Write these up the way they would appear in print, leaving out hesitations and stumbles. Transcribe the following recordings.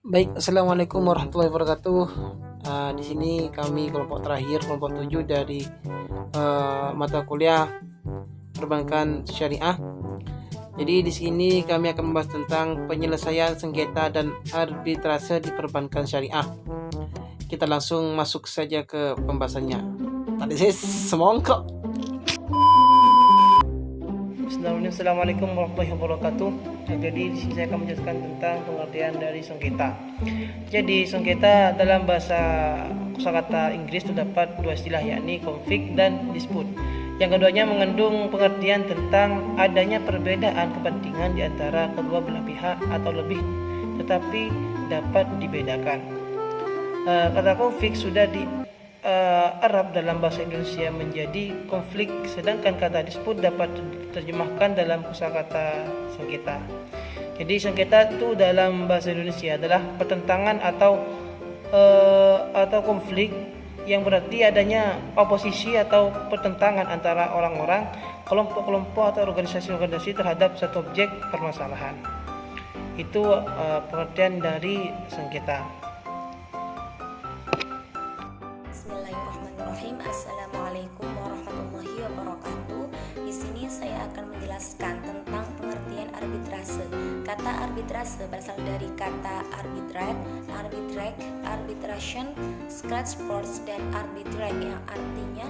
Baik, assalamualaikum warahmatullahi wabarakatuh. Di sini kami kelompok terakhir, kelompok 7 dari mata kuliah perbankan syariah. Jadi di sini kami akan membahas tentang penyelesaian sengketa dan arbitrase di perbankan syariah. Kita langsung masuk saja ke pembahasannya. Tadi saya semongkok. Bismillahirrahmanirrahim. Assalamualaikum warahmatullahi wabarakatuh. Jadi di sini saya akan menjelaskan tentang pengertian dari sengketa. Jadi sengketa dalam bahasa kosakata Inggris terdapat dua istilah, yakni konflik dan dispute. Yang keduanya mengandung pengertian tentang adanya perbedaan kepentingan di antara kedua belah pihak atau lebih, tetapi dapat dibedakan. Kata konflik sudah di Arab dalam bahasa Indonesia menjadi konflik, sedangkan kata dispute dapat diterjemahkan dalam kosakata sengketa. Jadi sengketa itu dalam bahasa Indonesia adalah pertentangan atau konflik yang berarti adanya oposisi atau pertentangan antara orang-orang, kelompok-kelompok atau organisasi-organisasi terhadap satu objek permasalahan. Itu pengertian dari sengketa. Bismillahirrahmanirrahim. Assalamualaikum warahmatullahi wabarakatuh. Di sini saya akan menjelaskan tentang pengertian arbitrase. Kata arbitrase berasal dari kata arbitrate, arbitration, scratch sports, dan arbitrate yang artinya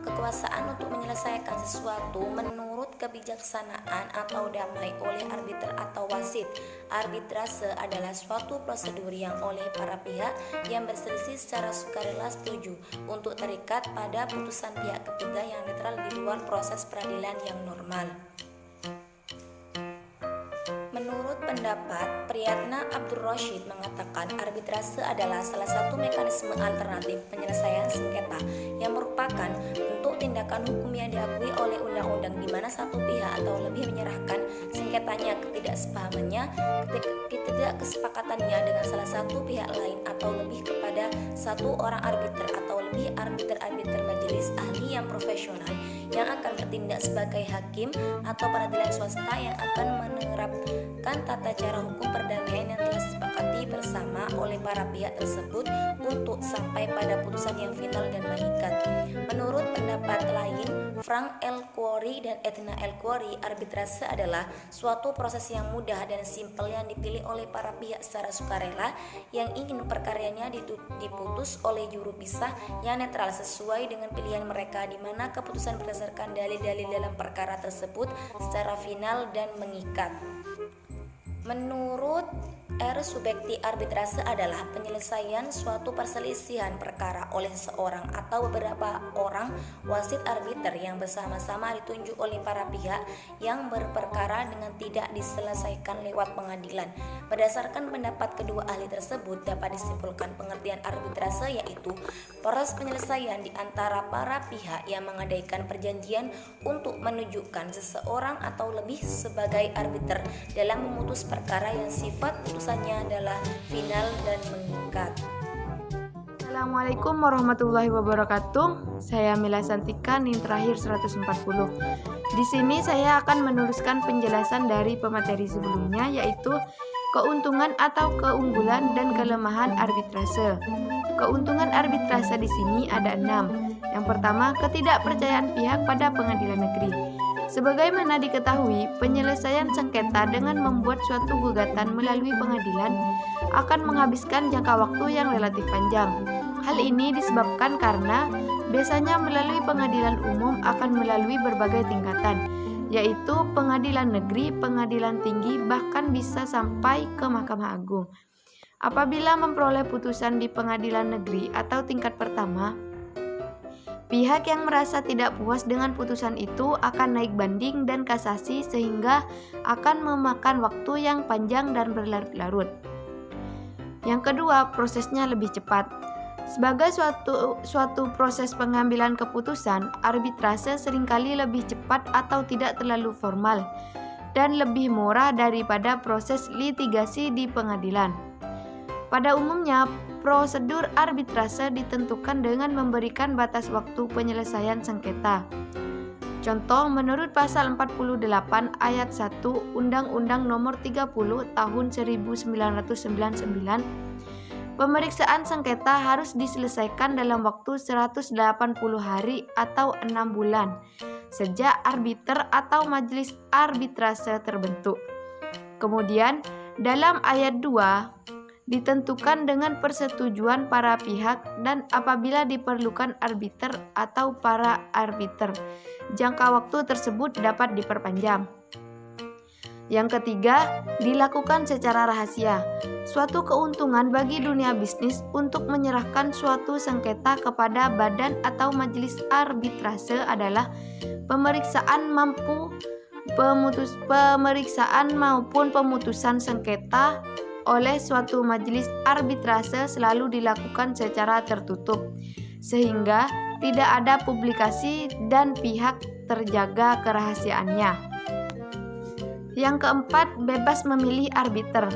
kekuasaan untuk menyelesaikan sesuatu menurut kebijaksanaan atau damai oleh arbiter atau wasit. Arbitrase adalah suatu prosedur yang oleh para pihak yang berselisih secara sukarela setuju untuk terikat pada putusan pihak ketiga yang netral di luar proses peradilan yang normal. Menurut pendapat Priyatna Abdur Rasyid mengatakan arbitrase adalah salah satu mekanisme alternatif penyelesaian sengketa yang merupakan bentuk tindakan hukum yang diakui oleh undang-undang di mana satu pihak atau lebih menyerahkan sengketanya ketidaksepahamannya, ketidakkesepakatannya dengan salah satu pihak lain atau lebih kepada satu orang arbiter atau lebih arbiter-arbiter majelis ahli yang profesional yang akan bertindak sebagai hakim atau peradilan swasta yang akan menerapkan tata cara hukum perdamaian yang telah disepakati bersama oleh para pihak tersebut untuk sampai pada putusan yang final dan mengikat. Menurut pendapat lain, Frank L. Quarry dan Edna L. Quarry, arbitrase adalah suatu proses yang mudah dan simpel yang dipilih oleh para pihak secara sukarela yang ingin perkaranya diputus oleh juru pisah yang netral sesuai dengan pilihan mereka, di mana keputusan berdasarkan dalil-dalil dalam perkara tersebut secara final dan mengikat. Menurut R. Subekti, arbitrase adalah penyelesaian suatu perselisihan perkara oleh seseorang atau beberapa orang wasit arbiter yang bersama-sama ditunjuk oleh para pihak yang berperkara dengan tidak diselesaikan lewat pengadilan. Berdasarkan pendapat kedua ahli tersebut, dapat disimpulkan pengertian arbitrase yaitu proses penyelesaian di antara para pihak yang mengadakan perjanjian untuk menunjukkan seseorang atau lebih sebagai arbiter dalam memutus perkara yang sifat putusannya adalah final dan mengikat. Assalamualaikum warahmatullahi wabarakatuh. Saya Mila Santika, NIM terakhir 140. Di sini saya akan meneruskan penjelasan dari pemateri sebelumnya, yaitu keuntungan atau keunggulan dan kelemahan arbitrase. Keuntungan arbitrase di sini ada 6. Yang pertama, ketidakpercayaan pihak pada pengadilan negeri. Sebagaimana diketahui, penyelesaian sengketa dengan membuat suatu gugatan melalui pengadilan akan menghabiskan jangka waktu yang relatif panjang. Hal ini disebabkan karena biasanya melalui pengadilan umum akan melalui berbagai tingkatan, yaitu pengadilan negeri, pengadilan tinggi, bahkan bisa sampai ke Mahkamah Agung. Apabila memperoleh putusan di pengadilan negeri atau tingkat pertama, pihak yang merasa tidak puas dengan putusan itu akan naik banding dan kasasi sehingga akan memakan waktu yang panjang dan berlarut-larut. Yang kedua, prosesnya lebih cepat. Sebagai suatu proses pengambilan keputusan, arbitrase seringkali lebih cepat atau tidak terlalu formal dan lebih murah daripada proses litigasi di pengadilan. Pada umumnya, prosedur arbitrase ditentukan dengan memberikan batas waktu penyelesaian sengketa. Contoh, menurut pasal 48 ayat 1 Undang-Undang Nomor 30 Tahun 1999, pemeriksaan sengketa harus diselesaikan dalam waktu 180 hari atau 6 bulan sejak arbiter atau majelis arbitrase terbentuk. Kemudian, dalam ayat 2 ditentukan dengan persetujuan para pihak dan apabila diperlukan arbiter atau para arbiter, jangka waktu tersebut dapat diperpanjang. Yang ketiga, dilakukan secara rahasia. Suatu keuntungan bagi dunia bisnis untuk menyerahkan suatu sengketa kepada badan atau majelis arbitrase adalah pemeriksaan maupun pemutusan sengketa oleh suatu majelis arbitrase selalu dilakukan secara tertutup, sehingga tidak ada publikasi dan pihak terjaga kerahasiaannya. Yang keempat, bebas memilih arbiter.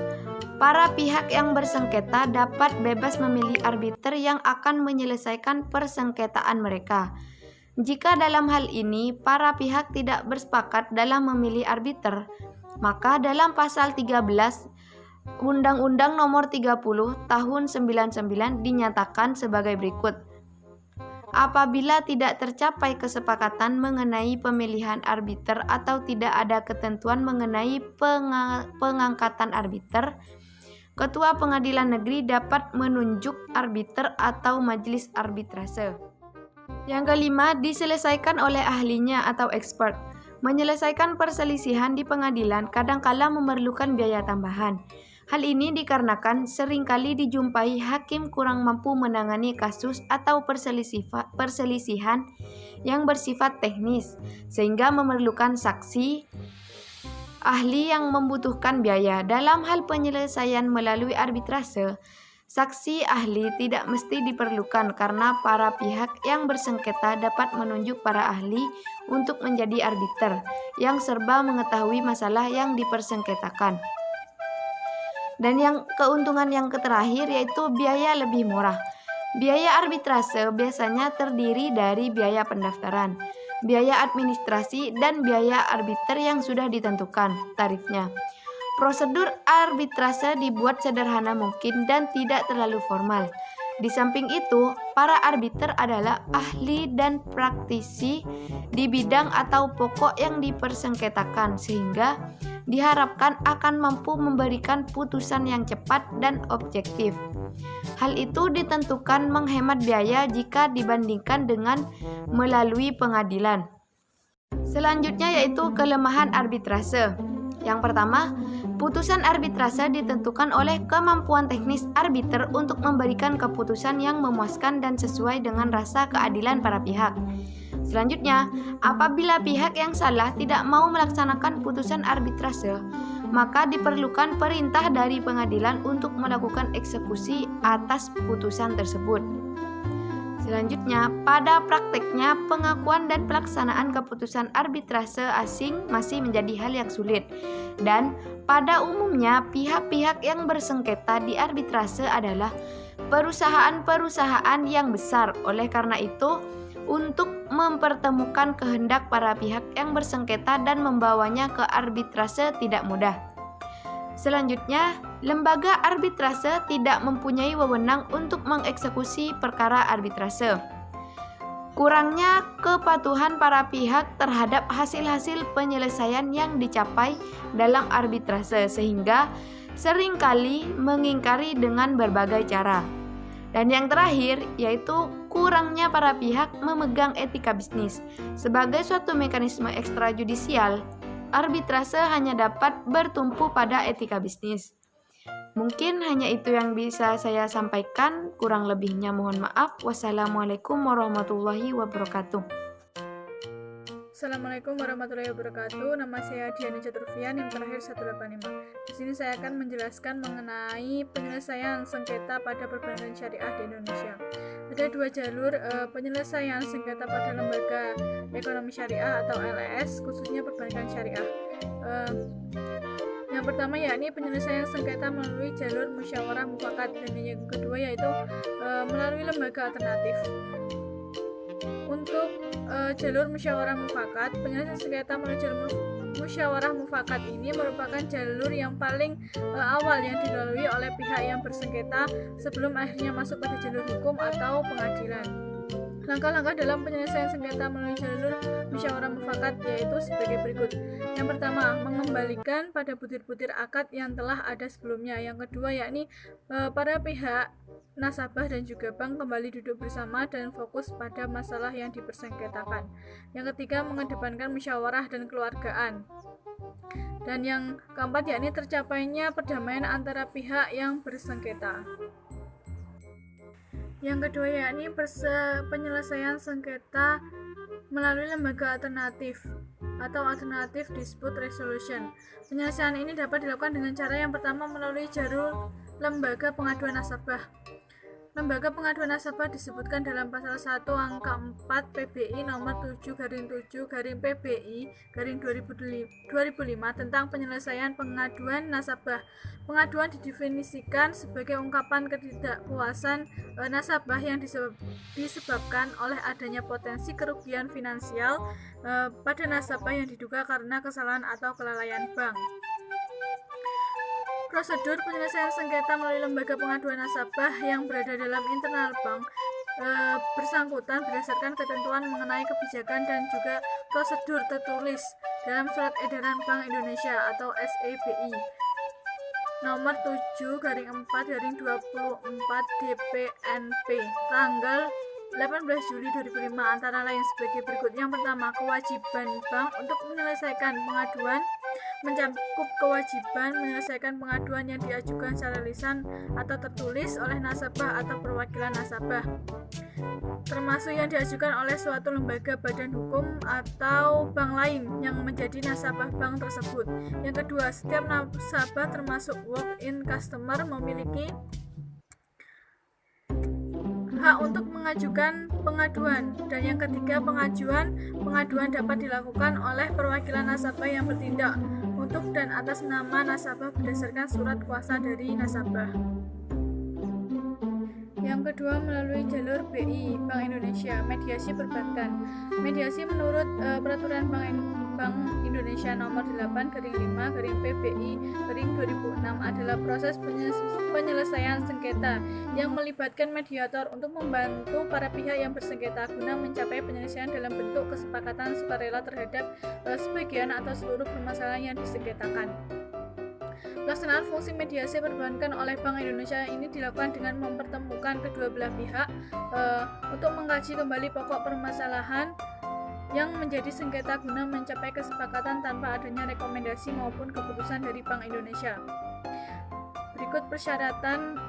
Para pihak yang bersengketa dapat bebas memilih arbiter yang akan menyelesaikan persengketaan mereka. Jika dalam hal ini para pihak tidak bersepakat dalam memilih arbiter, maka dalam pasal 13 Undang-Undang Nomor 30 Tahun 99 dinyatakan sebagai berikut. Apabila tidak tercapai kesepakatan mengenai pemilihan arbiter atau tidak ada ketentuan mengenai pengangkatan arbiter, Ketua Pengadilan Negeri dapat menunjuk arbiter atau majelis arbitrase. Yang kelima, diselesaikan oleh ahlinya atau expert. Menyelesaikan perselisihan di pengadilan kadangkala memerlukan biaya tambahan. Hal ini dikarenakan seringkali dijumpai hakim kurang mampu menangani kasus atau perselisihan yang bersifat teknis, sehingga memerlukan saksi ahli yang membutuhkan biaya. Dalam hal penyelesaian melalui arbitrase, saksi ahli tidak mesti diperlukan karena para pihak yang bersengketa dapat menunjuk para ahli untuk menjadi arbiter yang serba mengetahui masalah yang dipersengketakan. Dan yang keuntungan yang terakhir yaitu biaya lebih murah. Biaya arbitrase biasanya terdiri dari biaya pendaftaran, biaya administrasi, dan biaya arbiter yang sudah ditentukan tarifnya. Prosedur arbitrase dibuat sederhana mungkin dan tidak terlalu formal. Di samping itu, para arbiter adalah ahli dan praktisi di bidang atau pokok yang dipersengketakan, sehingga diharapkan akan mampu memberikan putusan yang cepat dan objektif. Hal itu ditentukan menghemat biaya jika dibandingkan dengan melalui pengadilan. Selanjutnya yaitu kelemahan arbitrase. Yang pertama, putusan arbitrase ditentukan oleh kemampuan teknis arbiter untuk memberikan keputusan yang memuaskan dan sesuai dengan rasa keadilan para pihak. Selanjutnya, apabila pihak yang salah tidak mau melaksanakan putusan arbitrase, maka diperlukan perintah dari pengadilan untuk melakukan eksekusi atas putusan tersebut. Selanjutnya, pada prakteknya pengakuan dan pelaksanaan keputusan arbitrase asing masih menjadi hal yang sulit, dan pada umumnya pihak-pihak yang bersengketa di arbitrase adalah perusahaan-perusahaan yang besar. Oleh karena itu, untuk mempertemukan kehendak para pihak yang bersengketa dan membawanya ke arbitrase tidak mudah. Selanjutnya, lembaga arbitrase tidak mempunyai wewenang untuk mengeksekusi perkara arbitrase. Kurangnya kepatuhan para pihak terhadap hasil-hasil penyelesaian yang dicapai dalam arbitrase sehingga seringkali mengingkari dengan berbagai cara. Dan yang terakhir yaitu kurangnya para pihak memegang etika bisnis. Sebagai suatu mekanisme ekstrajudisial, arbitrase hanya dapat bertumpu pada etika bisnis. Mungkin hanya itu yang bisa saya sampaikan, kurang lebihnya mohon maaf. Wassalamualaikum warahmatullahi wabarakatuh. Assalamualaikum warahmatullahi wabarakatuh. Nama saya Diani Caturfian, yang terakhir 185. Di sini saya akan menjelaskan mengenai penyelesaian sengketa pada perbankan syariah di Indonesia. Ada dua jalur penyelesaian sengketa pada lembaga ekonomi syariah atau LES, khususnya perbankan syariah. Yang pertama yakni penyelesaian sengketa melalui jalur musyawarah mufakat, dan yang kedua yaitu melalui lembaga alternatif. Untuk jalur musyawarah mufakat. Penyelesaian sengketa melalui jalur musyawarah mufakat ini merupakan jalur yang paling awal yang dilalui oleh pihak yang bersengketa sebelum akhirnya masuk pada jalur hukum atau pengadilan. Langkah-langkah dalam penyelesaian sengketa melalui jalur musyawarah mufakat yaitu sebagai berikut. Yang pertama, mengembalikan pada butir-butir akad yang telah ada sebelumnya. Yang kedua, yakni para pihak nasabah dan juga bank kembali duduk bersama dan fokus pada masalah yang dipersengketakan. Yang ketiga, mengedepankan musyawarah dan keluargaan. Dan yang keempat, yakni tercapainya perdamaian antara pihak yang bersengketa. Yang kedua, yakni penyelesaian sengketa melalui lembaga alternatif atau alternative dispute resolution. Penyelesaian ini dapat dilakukan dengan cara yang pertama melalui jalur lembaga pengaduan nasabah. Lembaga pengaduan nasabah disebutkan dalam pasal 1 angka 4 PBI nomor 7/7/PBI/2005 tentang penyelesaian pengaduan nasabah. Pengaduan didefinisikan sebagai ungkapan ketidakpuasan nasabah yang disebabkan oleh adanya potensi kerugian finansial pada nasabah yang diduga karena kesalahan atau kelalaian bank. Prosedur penyelesaian sengketa melalui lembaga pengaduan nasabah yang berada dalam internal bank bersangkutan berdasarkan ketentuan mengenai kebijakan dan juga prosedur tertulis dalam Surat Edaran Bank Indonesia atau SEBI nomor 7/4/24 DPNP tanggal 18 Juli 2005 antara lain sebagai berikut. Yang pertama, kewajiban bank untuk menyelesaikan pengaduan mencakup kewajiban menyelesaikan pengaduan yang diajukan secara lisan atau tertulis oleh nasabah atau perwakilan nasabah, termasuk yang diajukan oleh suatu lembaga, badan hukum, atau bank lain yang menjadi nasabah bank tersebut. Yang kedua, setiap nasabah termasuk walk-in customer memiliki hak untuk mengajukan pengaduan. Dan yang ketiga, pengaduan dapat dilakukan oleh perwakilan nasabah yang bertindak untuk dan atas nama nasabah berdasarkan surat kuasa dari nasabah. Yang kedua, melalui jalur BI Bank Indonesia, mediasi perbankan. Mediasi menurut peraturan Bank Indonesia nomor 8/5/PBI/2006 adalah proses penyelesaian sengketa yang melibatkan mediator untuk membantu para pihak yang bersengketa guna mencapai penyelesaian dalam bentuk kesepakatan sukarela terhadap sebagian atau seluruh permasalahan yang disengketakan. Pelaksanaan fungsi mediasi perbankan oleh Bank Indonesia ini dilakukan dengan mempertemukan kedua belah pihak untuk mengkaji kembali pokok permasalahan yang menjadi sengketa guna mencapai kesepakatan tanpa adanya rekomendasi maupun keputusan dari Bank Indonesia. Berikut persyaratan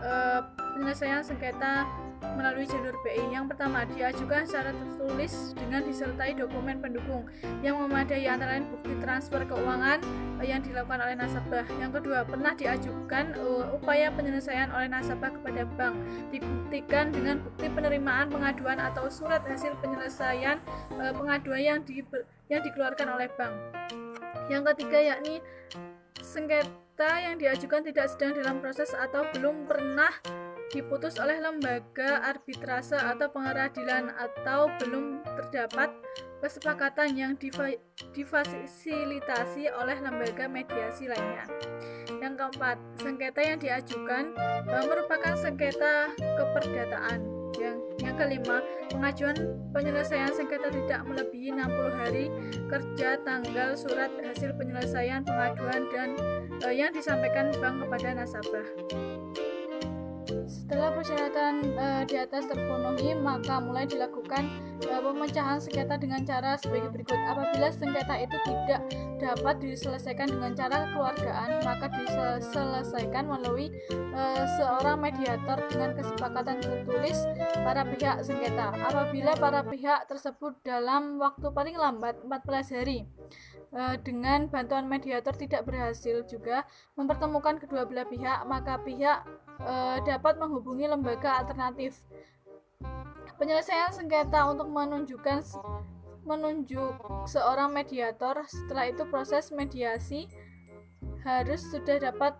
penyelesaian sengketa melalui jalur BI. Yang pertama, diajukan secara tertulis dengan disertai dokumen pendukung yang memadai antara lain bukti transfer keuangan yang dilakukan oleh nasabah. Yang kedua, pernah diajukan upaya penyelesaian oleh nasabah kepada bank, dibuktikan dengan bukti penerimaan pengaduan atau surat hasil penyelesaian pengaduan yang dikeluarkan oleh bank. Yang ketiga, yakni sengketa yang diajukan tidak sedang dalam proses atau belum pernah diputus oleh lembaga arbitrase atau pengadilan atau belum terdapat kesepakatan yang difasilitasi oleh lembaga mediasi lainnya. Yang keempat, sengketa yang diajukan merupakan sengketa keperdataan. Yang kelima, pengajuan penyelesaian sengketa tidak melebihi 60 hari kerja tanggal surat hasil penyelesaian pengaduan dan yang disampaikan bank kepada nasabah. Setelah persyaratan di atas terpenuhi, maka mulai dilakukan pemecahan sengketa dengan cara sebagai berikut. Apabila sengketa itu tidak dapat diselesaikan dengan cara kekeluargaan, maka diselesaikan melalui seorang mediator dengan kesepakatan tertulis para pihak sengketa. Apabila para pihak tersebut dalam waktu paling lambat 14 hari dengan bantuan mediator tidak berhasil juga mempertemukan kedua belah pihak, maka pihak dapat menghubungi lembaga alternatif penyelesaian sengketa untuk menunjuk seorang mediator. Setelah itu proses mediasi harus sudah dapat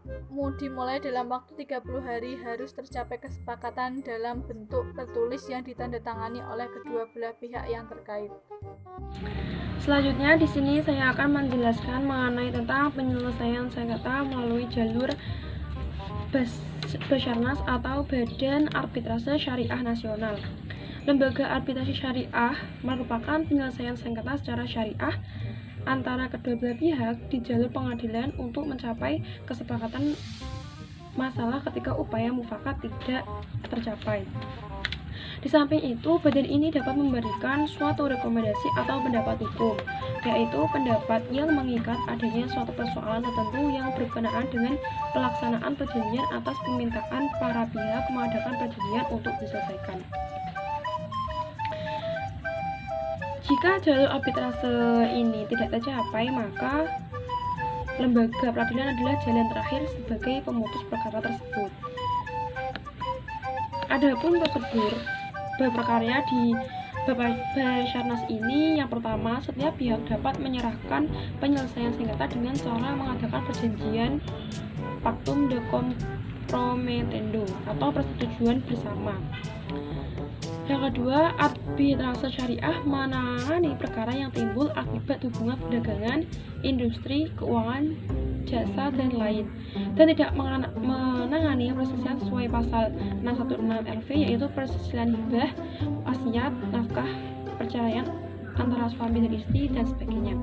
dimulai dalam waktu 30 hari, harus tercapai kesepakatan dalam bentuk tertulis yang ditandatangani oleh kedua belah pihak yang terkait. Selanjutnya di sini saya akan menjelaskan mengenai tentang penyelesaian sengketa melalui jalur Basarnas atau Badan Arbitrase Syariah Nasional. Lembaga arbitrase syariah merupakan penyelesaian sengketa secara syariah antara kedua belah pihak di jalur pengadilan untuk mencapai kesepakatan masalah ketika upaya mufakat tidak tercapai. Di samping itu, badan ini dapat memberikan suatu rekomendasi atau pendapat hukum, yaitu pendapat yang mengikat adanya suatu persoalan tertentu yang berkenaan dengan pelaksanaan perjanjian atas permintaan para pihak mengadakan perjanjian untuk diselesaikan. Jika jalur arbitrase ini tidak tercapai, maka lembaga peradilan adalah jalan terakhir sebagai pemutus perkara tersebut. Adapun prosedur berperkara di Basarnas ini, yang pertama, setiap pihak dapat menyerahkan penyelesaian sengketa dengan cara mengadakan perjanjian pactum de comprometendo atau persetujuan bersama. Yang kedua, arbitrase syariah menangani perkara yang timbul akibat hubungan perdagangan, industri, keuangan, jasa, dan lain, dan tidak menangani perselisihan sesuai pasal 616 LV, yaitu perselisihan hibah, wasiat, nafkah, perceraian antara suami dan istri, dan sebagainya.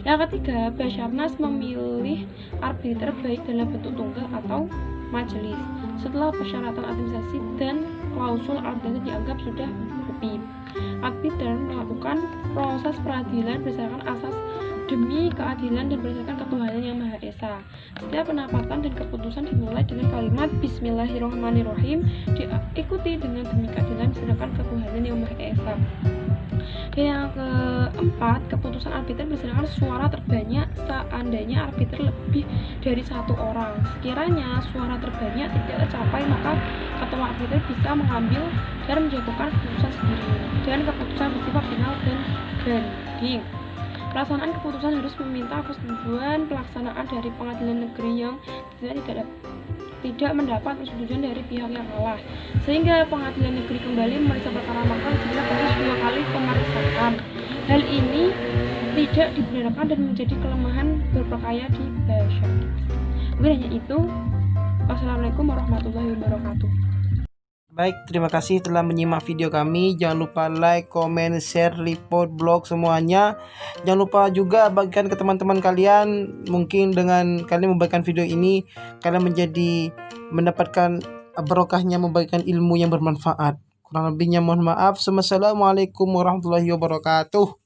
Yang ketiga, Basarnas memilih arbiter baik dalam bentuk tunggal atau majelis setelah persyaratan administrasi dan klausul arbitrase dianggap sudah mencukupi. Arbiter melakukan proses peradilan berdasarkan asas demi keadilan dan berdasarkan ketuhanan yang Maha Esa. Setiap penempatan dan keputusan dimulai dengan kalimat Bismillahirrahmanirrahim, diikuti dengan demi keadilan sedangkan ketuhanan yang Maha Esa. Dan yang keempat, keputusan arbiter berdasarkan suara terbanyak seandainya arbiter lebih dari satu orang. Sekiranya suara terbanyak tidak tercapai, maka ketua arbiter bisa mengambil dan menjatuhkan keputusan sendiri, dan keputusan bersifat final dan banding. Pelaksanaan keputusan harus meminta persetujuan pelaksanaan dari pengadilan negeri yang tidak mendapat persetujuan dari pihak yang kalah, sehingga pengadilan negeri kembali memeriksa perkara, maka jika harus 2 kali pemeriksaan. Hal ini tidak dibenarkan dan menjadi kelemahan berperkara di Basarnas. Mungkin hanya itu. Wassalamualaikum warahmatullahi wabarakatuh. Baik, terima kasih telah menyimak video kami. Jangan lupa like, comment, share, report, blog semuanya. Jangan lupa juga bagikan ke teman-teman kalian. Mungkin dengan kalian membagikan video ini, kalian mendapatkan barokahnya membagikan ilmu yang bermanfaat. Kurang lebihnya mohon maaf. Wassalamualaikum warahmatullahi wabarakatuh.